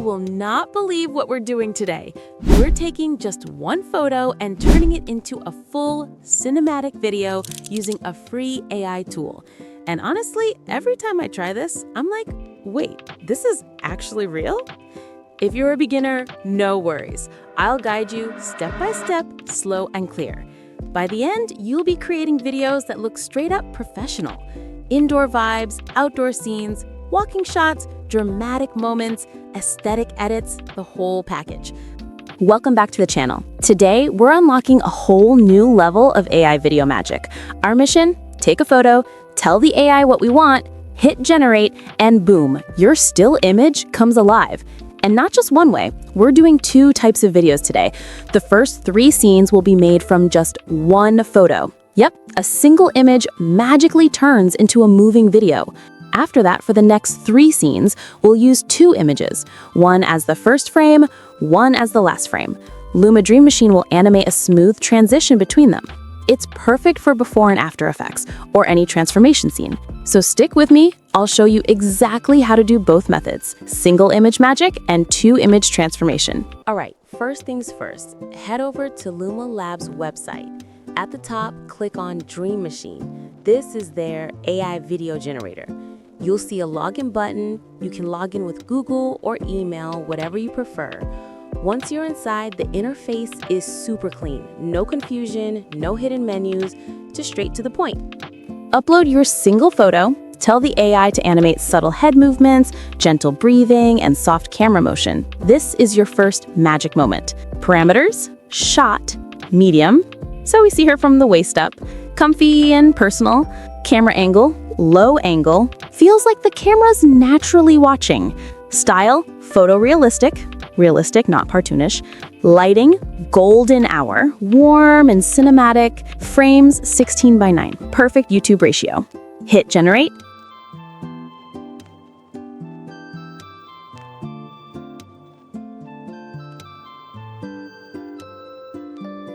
will not believe what we're doing today. We're taking just one photo and turning it into a full cinematic video using a free AI tool. And honestly, every time I try this, I'm like, wait, this is actually real? If you're a beginner, no worries. I'll guide you step by step, slow and clear. By the end, you'll be creating videos that look straight up professional. Indoor vibes, outdoor scenes, walking shots, dramatic moments, aesthetic edits, the whole package. Welcome back to the channel. Today, we're unlocking a whole new level of AI video magic. Our mission? Take a photo, tell the AI what we want, hit generate, and boom, your still image comes alive. And not just one way, we're doing two types of videos today. The first 3 scenes will be made from just one photo. Yep, a single image magically turns into a moving video. After that, for the next 3 scenes, we'll use 2 images, one as the first frame, one as the last frame. Luma Dream Machine will animate a smooth transition between them. It's perfect for before and after effects, or any transformation scene. So stick with me, I'll show you exactly how to do both methods, single image magic and 2 image transformation. All right, first things first, head over to Luma Labs' website. At the top, click on Dream Machine. This is their AI video generator. You'll see a login button. You can log in with Google or email, whatever you prefer. Once you're inside, the interface is super clean. No confusion, no hidden menus, just straight to the point. Upload your single photo. Tell the AI to animate subtle head movements, gentle breathing, and soft camera motion. This is your first magic moment. Parameters, shot, medium. So we see her from the waist up. Comfy and personal. Camera angle, low angle. Feels like the camera's naturally watching. Style, photorealistic. Realistic, not cartoonish. Lighting, golden hour. Warm and cinematic. Frames, 16:9. Perfect YouTube ratio. Hit generate.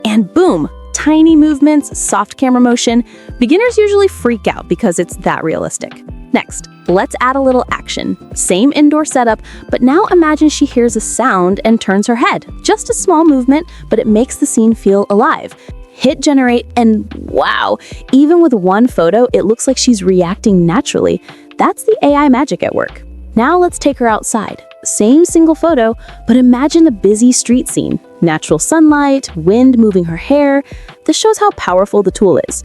And boom! Tiny movements, soft camera motion. Beginners usually freak out because it's that realistic. Next, let's add a little action. Same indoor setup, but now imagine she hears a sound and turns her head. Just a small movement, but it makes the scene feel alive. Hit generate and wow, even with one photo, it looks like she's reacting naturally. That's the AI magic at work. Now let's take her outside. Same single photo, but imagine a busy street scene. Natural sunlight, wind moving her hair. This shows how powerful the tool is.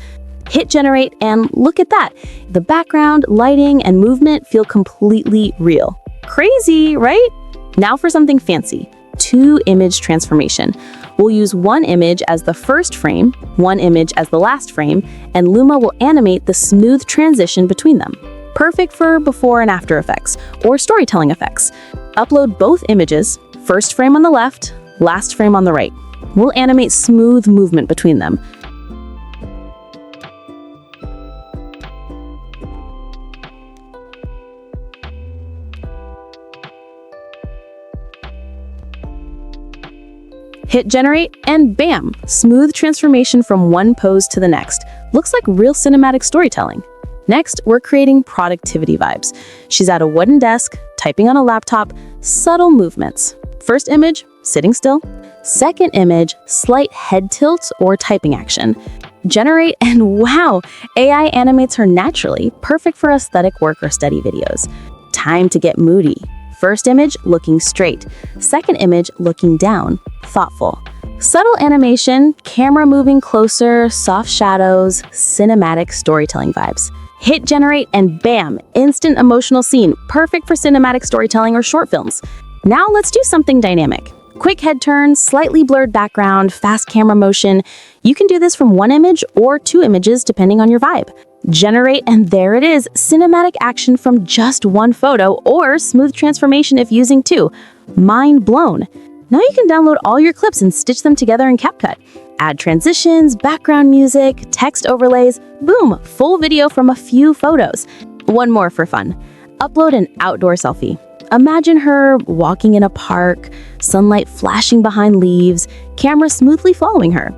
Hit generate and look at that. The background, lighting, and movement feel completely real. Crazy, right? Now for something fancy. 2 image transformation. We'll use one image as the first frame, one image as the last frame, and Luma will animate the smooth transition between them. Perfect for before and after effects, or storytelling effects. Upload both images, first frame on the left, last frame on the right. We'll animate smooth movement between them. Hit generate and bam! Smooth transformation from one pose to the next. Looks like real cinematic storytelling. Next, we're creating productivity vibes. She's at a wooden desk, typing on a laptop, subtle movements. First image, sitting still. Second image, slight head tilt or typing action. Generate and wow, AI animates her naturally, perfect for aesthetic work or study videos. Time to get moody. First image, looking straight. Second image, looking down, thoughtful. Subtle animation, camera moving closer, soft shadows, cinematic storytelling vibes. Hit generate and bam, instant emotional scene, perfect for cinematic storytelling or short films. Now let's do something dynamic. Quick head turn, slightly blurred background, fast camera motion. You can do this from one image or 2 images depending on your vibe. Generate and there it is, cinematic action from just one photo or smooth transformation if using 2. Mind blown. Now you can download all your clips and stitch them together in CapCut. Add transitions, background music, text overlays, boom, full video from a few photos. One more for fun. Upload an outdoor selfie. Imagine her walking in a park, sunlight flashing behind leaves, camera smoothly following her.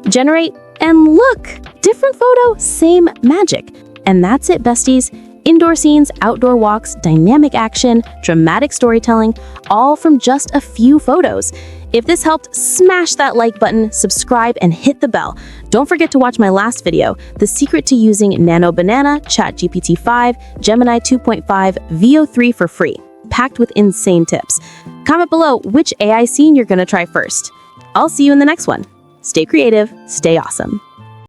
Generate and look, different photo, same magic. And that's it, besties. indoor scenes, outdoor walks, dynamic action, dramatic storytelling, all from just a few photos. If this helped, smash that like button, subscribe, and hit the bell. Don't forget to watch my last video, The Secret to Using Nano Banana, ChatGPT 5, Gemini 2.5, Veo 3 for free, packed with insane tips. Comment below which AI scene you're gonna try first. I'll see you in the next one. Stay creative, stay awesome.